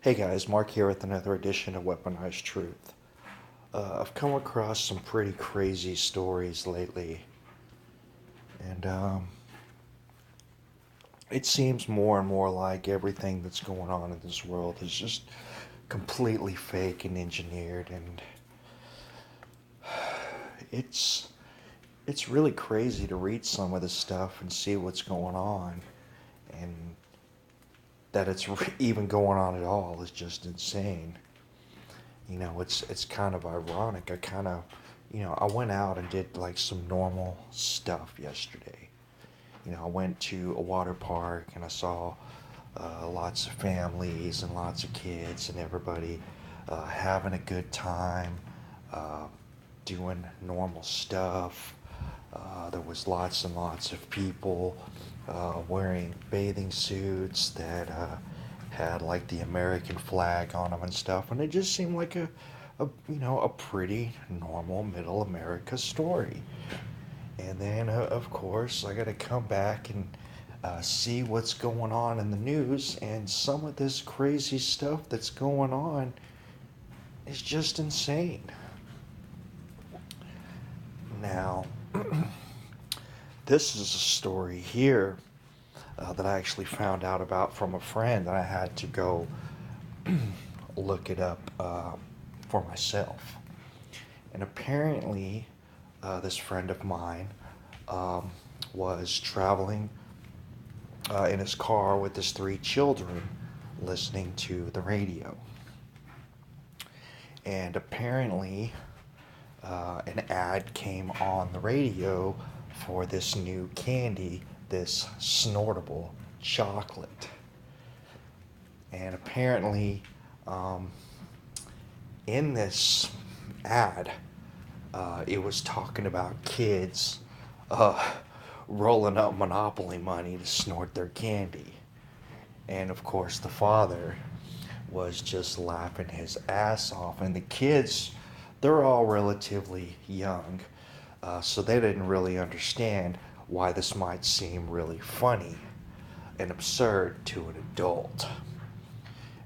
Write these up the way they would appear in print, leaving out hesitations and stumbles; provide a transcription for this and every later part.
Hey guys, Mark here with another edition of Weaponized Truth. I've come across some pretty crazy stories lately, and it seems more and more like everything that's going on in this world is just completely fake and engineered, and it's it's really crazy to read some of this stuff and see what's going on, and that it's even going on at all is just insane. It's kind of ironic. I went out and did like some normal stuff yesterday. I went to a water park and I saw lots of families and lots of kids and everybody having a good time, uh, doing normal stuff. There was lots and lots of people wearing bathing suits that had like the American flag on them and stuff, and it just seemed like a pretty normal middle America story. And then of course I got to come back and see what's going on in the news, and some of this crazy stuff that's going on is just insane. Now, this is a story here that I actually found out about from a friend, and I had to go look it up for myself. And apparently, this friend of mine um, was traveling in his car with his three children listening to the radio. And apparently, an ad came on the radio for this new candy, this snortable chocolate. And apparently, um, in this ad, it was talking about kids uh, rolling up Monopoly money to snort their candy. And of course, the father was just laughing his ass off. And the kids, they're all relatively young, so they didn't really understand why this might seem really funny and absurd to an adult.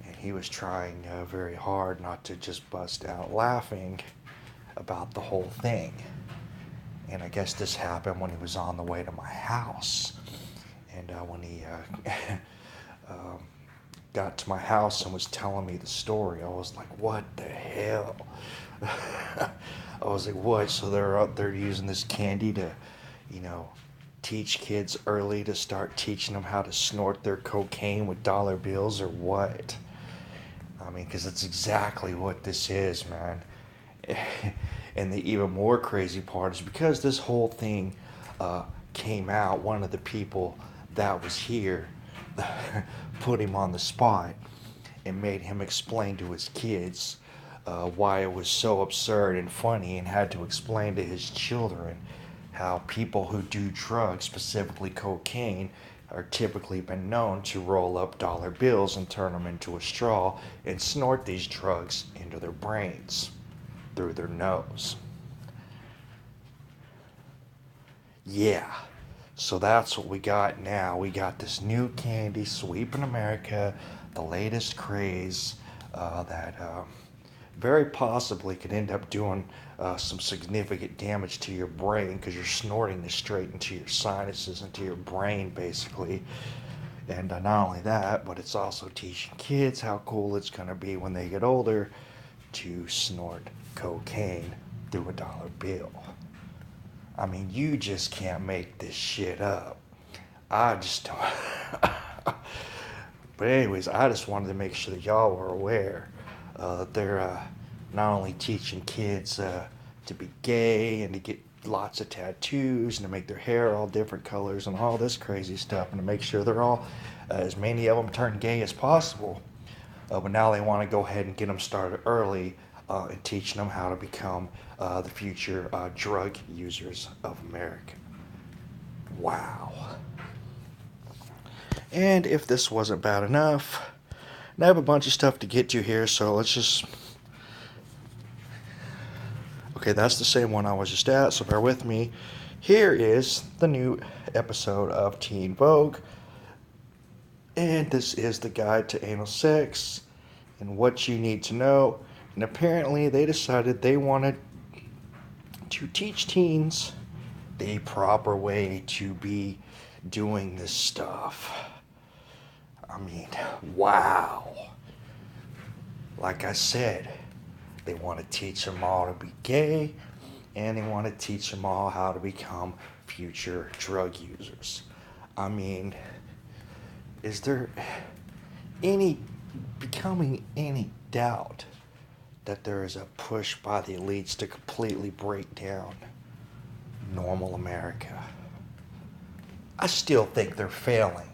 And he was trying very hard not to just bust out laughing about the whole thing. And I guess this happened when he was on the way to my house. And when he um, got to my house and was telling me the story, I was like, what the hell? I was like, what? So they're out there using this candy to, you know, teach kids early to start teaching them how to snort their cocaine with dollar bills or what? I mean, because that's exactly what this is, man. And the even more crazy part is because this whole thing came out, one of the people that was here put him on the spot and made him explain to his kids why it was so absurd and funny, and had to explain to his children how people who do drugs, specifically cocaine, are typically been known to roll up dollar bills and turn them into a straw and snort these drugs into their brains through their nose. Yeah. So that's what we got now. We got this new candy sweeping America, the latest craze that very possibly could end up doing some significant damage to your brain because you're snorting this straight into your sinuses, into your brain, basically. And not only that, but it's also teaching kids how cool it's going to be when they get older to snort cocaine through a dollar bill. I mean, you just can't make this shit up. I just don't. But anyways, I just wanted to make sure that y'all were aware that they're not only teaching kids to be gay and to get lots of tattoos and to make their hair all different colors and all this crazy stuff, and to make sure they're all as many of them turn gay as possible. But now they want to go ahead and get them started early and teaching them how to become the future drug users of America. Wow. And if this wasn't bad enough, I have a bunch of stuff to get to here, so let's just. Okay, that's the same one I was just at, so bear with me. Here is the new episode of Teen Vogue, and this is the guide to anal sex and what you need to know. And apparently, they decided they wanted to teach teens the proper way to be doing this stuff. I mean, wow. Like I said, they want to teach them all to be gay, and they want to teach them all how to become future drug users. I mean, is there any becoming any doubt that there is a push by the elites to completely break down normal America? I still think they're failing.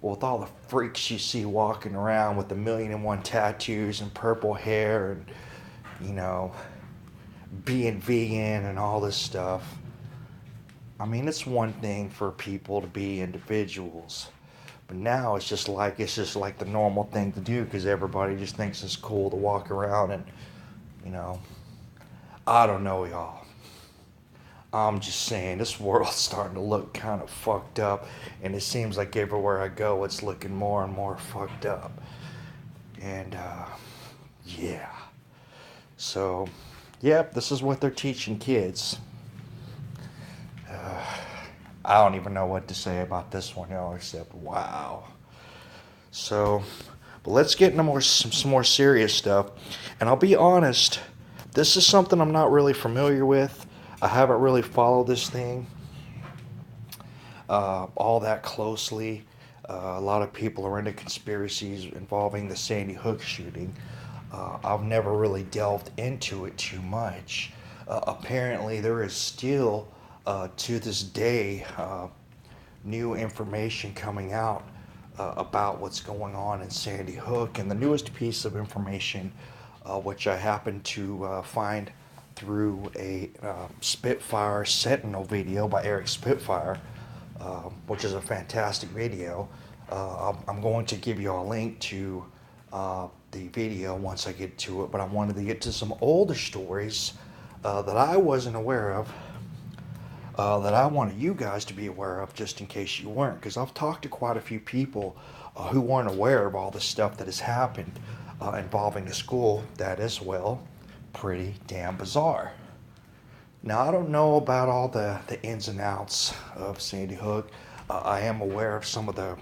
With all the freaks you see walking around with 1,000,001 tattoos and purple hair and, you know, being vegan and all this stuff. I mean, it's one thing for people to be individuals, but now it's just like the normal thing to do because everybody just thinks it's cool to walk around and, you know, I don't know, y'all. I'm just saying, this world's starting to look kind of fucked up, and it seems like everywhere I go, it's looking more and more fucked up. And, yeah. So, yep, this is what they're teaching kids. I don't even know what to say about this one, y'all, except wow. So, but let's get into some more serious stuff. And I'll be honest, this is something I'm not really familiar with. I haven't really followed this thing all that closely. A lot of people are into conspiracies involving the Sandy Hook shooting. I've never really delved into it too much. Apparently, there is still, to this day, new information coming out about what's going on in Sandy Hook. And the newest piece of information, which I happened to find through a Spitfire Sentinel video by Eric Spitfire, which is a fantastic video. I'm going to give you a link to the video once I get to it, but I wanted to get to some older stories that I wasn't aware of, that I wanted you guys to be aware of just in case you weren't, because I've talked to quite a few people who weren't aware of all the stuff that has happened involving the school that is, well, pretty damn bizarre. Now, I don't know about all the ins and outs of Sandy Hook. I am aware of some of the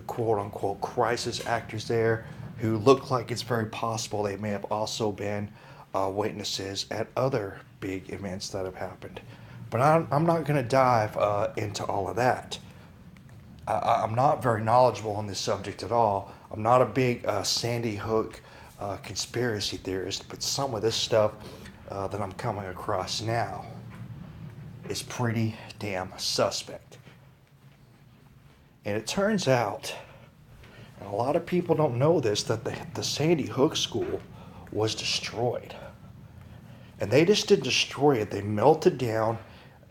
quote-unquote crisis actors there who look like it's very possible they may have also been witnesses at other big events that have happened. But I'm not going to dive into all of that. I'm not very knowledgeable on this subject at all. I'm not a big Sandy Hook conspiracy theorist, but some of this stuff that I'm coming across now is pretty damn suspect. And it turns out, and a lot of people don't know this, that the Sandy Hook school was destroyed. And they just didn't destroy it. They melted down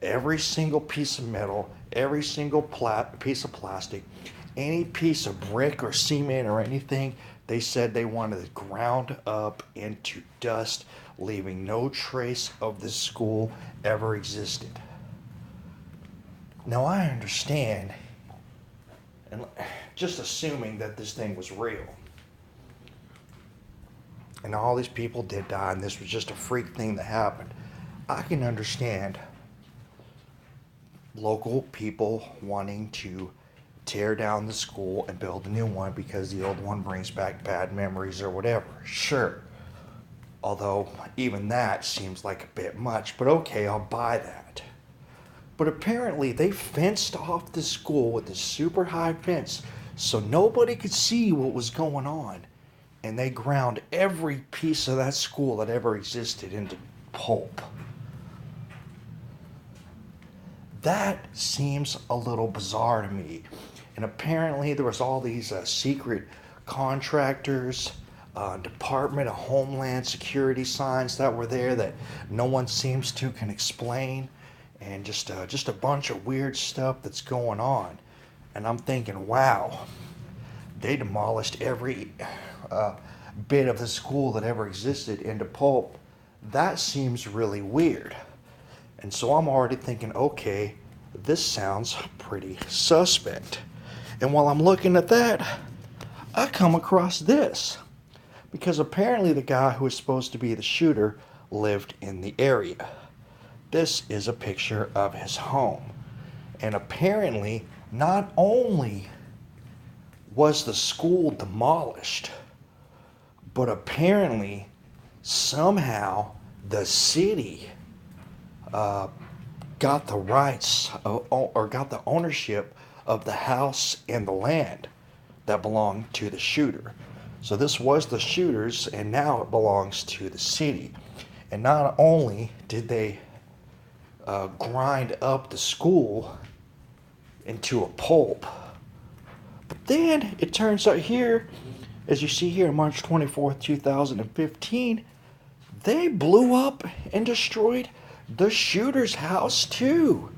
every single piece of metal, every single piece of plastic, any piece of brick or cement or anything. They said they wanted it ground up into dust, leaving no trace of this school ever existed. Now I understand, and just assuming that this thing was real, and all these people did die, and this was just a freak thing that happened, I can understand local people wanting to tear down the school and build a new one because the old one brings back bad memories or whatever. Sure. Although even that seems like a bit much, but okay, I'll buy that. But apparently they fenced off the school with this super high fence so nobody could see what was going on. And they ground every piece of that school that ever existed into pulp. That seems a little bizarre to me. And apparently there was all these secret contractors, Department of Homeland Security signs that were there that no one seems to can explain, and just a bunch of weird stuff that's going on. And I'm thinking, wow, they demolished every bit of the school that ever existed into pulp. That seems really weird. And so I'm already thinking, okay, this sounds pretty suspect. And while I'm looking at that, I come across this. because apparently the guy who was supposed to be the shooter lived in the area. This is a picture of his home. And apparently, not only was the school demolished, but apparently, somehow, the city got the rights or got the ownership of the house and the land that belonged to the shooter. So this was the shooter's, and now it belongs to the city. And not only did they grind up the school into a pulp, but then it turns out here, as you see here, March 24th, 2015, they blew up and destroyed the shooter's house too.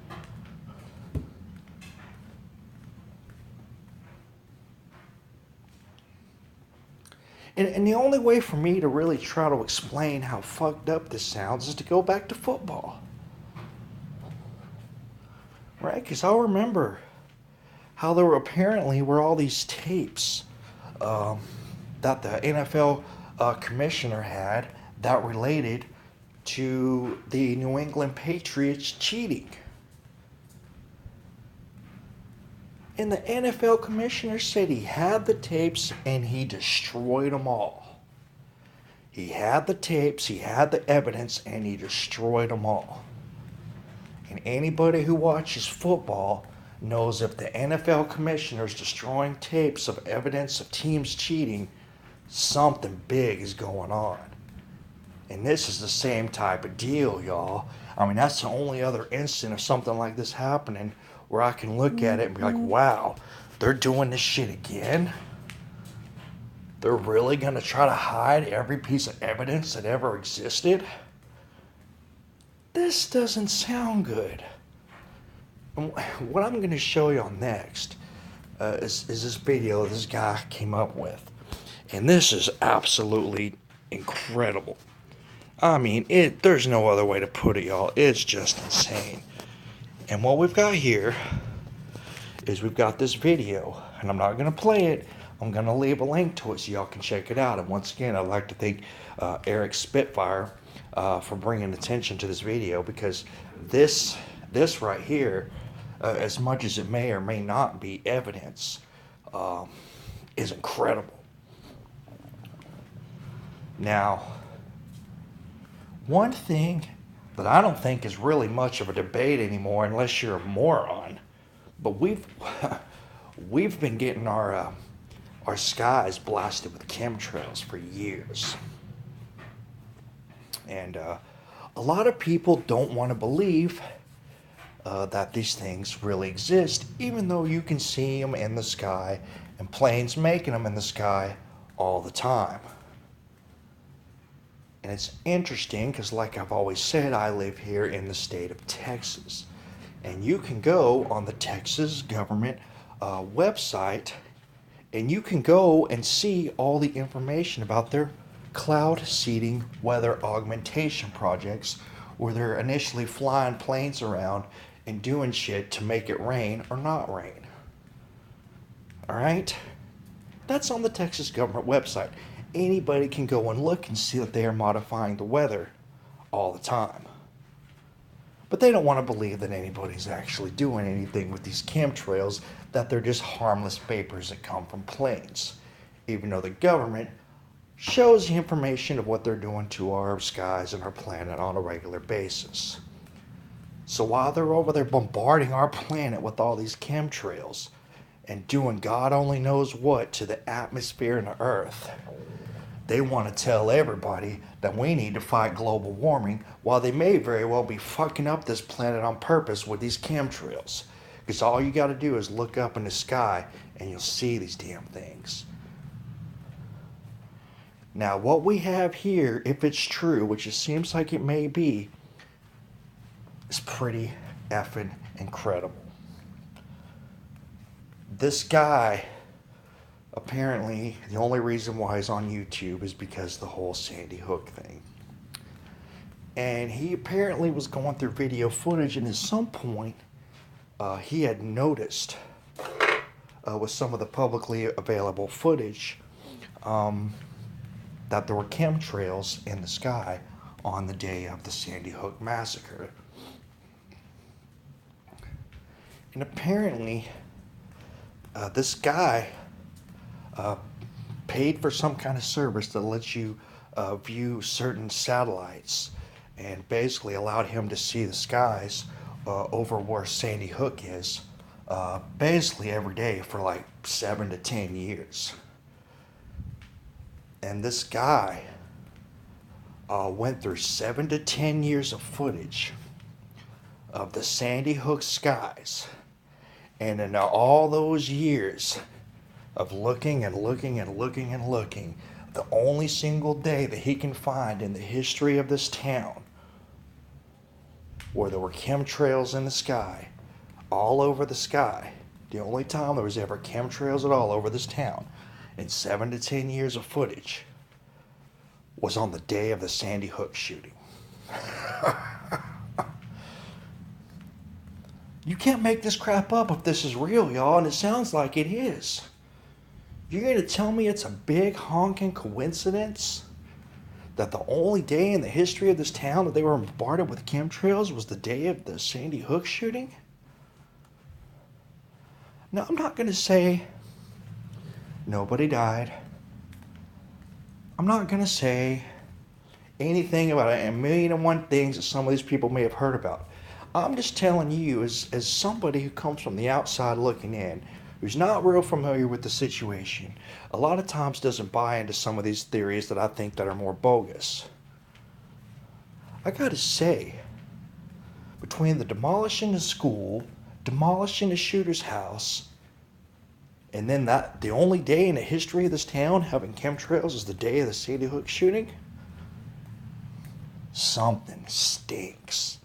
And the only way for me to really try to explain how fucked up this sounds is to go back to football. Right? Because I remember how there were all these tapes that the NFL commissioner had that related to the New England Patriots cheating. And the NFL commissioner said he had the tapes and he destroyed them all. He had the tapes, he had the evidence, and he destroyed them all. And anybody who watches football knows if the NFL commissioner is destroying tapes of evidence of teams cheating, something big is going on. And this is the same type of deal, y'all. I mean, that's the only other instant of something like this happening where I can look at it and be like, wow, they're doing this shit again? They're really going to try to hide every piece of evidence that ever existed? This doesn't sound good. And what I'm going to show y'all next is this video this guy came up with. And this is absolutely incredible. I mean, there's no other way to put it, y'all. It's just insane. And what we've got here is we've got this video. And I'm not going to play it. I'm going to leave a link to it so y'all can check it out. And once again, I'd like to thank Eric Spitfire for bringing attention to this video, because this right here, as much as it may or may not be evidence, is incredible. Now, one thing that I don't think is really much of a debate anymore, unless you're a moron, but we've been getting our skies blasted with chemtrails for years. And a lot of people don't want to believe that these things really exist, even though you can see them in the sky and planes making them in the sky all the time. And it's interesting because, like I've always said, I live here in the state of Texas. And you can go on the Texas government website and you can go and see all the information about their cloud seeding weather augmentation projects, where they're initially flying planes around and doing shit to make it rain or not rain. Alright? That's on the Texas government website. Anybody can go and look and see that they are modifying the weather all the time. But they don't want to believe that anybody's actually doing anything with these chemtrails, that they're just harmless vapors that come from planes. Even though the government shows the information of what they're doing to our skies and our planet on a regular basis. So while they're over there bombarding our planet with all these chemtrails and doing God only knows what to the atmosphere and the earth, they want to tell everybody that we need to fight global warming, while they may very well be fucking up this planet on purpose with these chemtrails. Because all you got to do is look up in the sky and you'll see these damn things. Now, what we have here, if it's true, which it seems like it may be, is pretty effing incredible. This guy, apparently, the only reason why he's on YouTube is because of the whole Sandy Hook thing. And he apparently was going through video footage, and at some point, he had noticed, with some of the publicly available footage, that there were chemtrails in the sky on the day of the Sandy Hook massacre. And apparently, this guy paid for some kind of service that lets you view certain satellites, and basically allowed him to see the skies over where Sandy Hook is basically every day for like 7 to 10 years. And this guy went through 7 to 10 years of footage of the Sandy Hook skies. And in all those years of looking and looking and looking and looking, the only single day that he can find in the history of this town where there were chemtrails in the sky, all over the sky, the only time there was ever chemtrails at all over this town in 7 to 10 years of footage, was on the day of the Sandy Hook shooting. You can't make this crap up if this is real, y'all, and it sounds like it is. You're going to tell me it's a big honking coincidence that the only day in the history of this town that they were bombarded with chemtrails was the day of the Sandy Hook shooting? Now, I'm not going to say nobody died. I'm not going to say anything about a million and one things that some of these people may have heard about. I'm just telling you, as somebody who comes from the outside looking in, who's not real familiar with the situation, a lot of times doesn't buy into some of these theories that I think that are more bogus. I gotta say, between the demolishing the school, demolishing the shooter's house, and then the only day in the history of this town having chemtrails is the day of the Sandy Hook shooting, something stinks.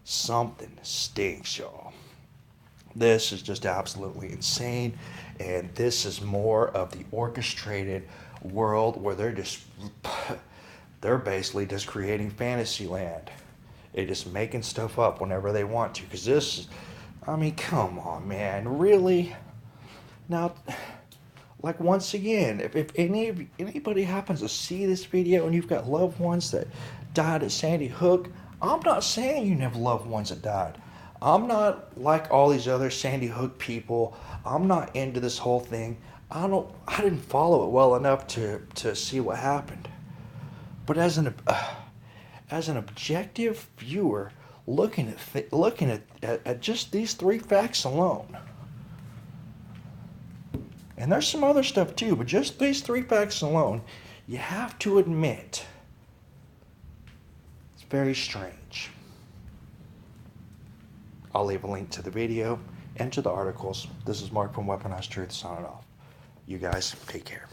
Something stinks, y'all. This is just absolutely insane, and this is more of the orchestrated world where they're basically just creating fantasy land. They're just making stuff up whenever they want to, because this, I mean, come on, man, really? Now, like, once again, if anybody happens to see this video and you've got loved ones that died at Sandy Hook, I'm not saying you have loved ones that died. I'm not like all these other Sandy Hook people. I'm not into this whole thing. I didn't follow it well enough to see what happened. But as an objective viewer, looking at just these 3 facts alone, and there's some other stuff too, but just these 3 facts alone, you have to admit it's very strange. I'll leave a link to the video and to the articles. This is Mark from Weaponized Truth signing off. You guys, take care.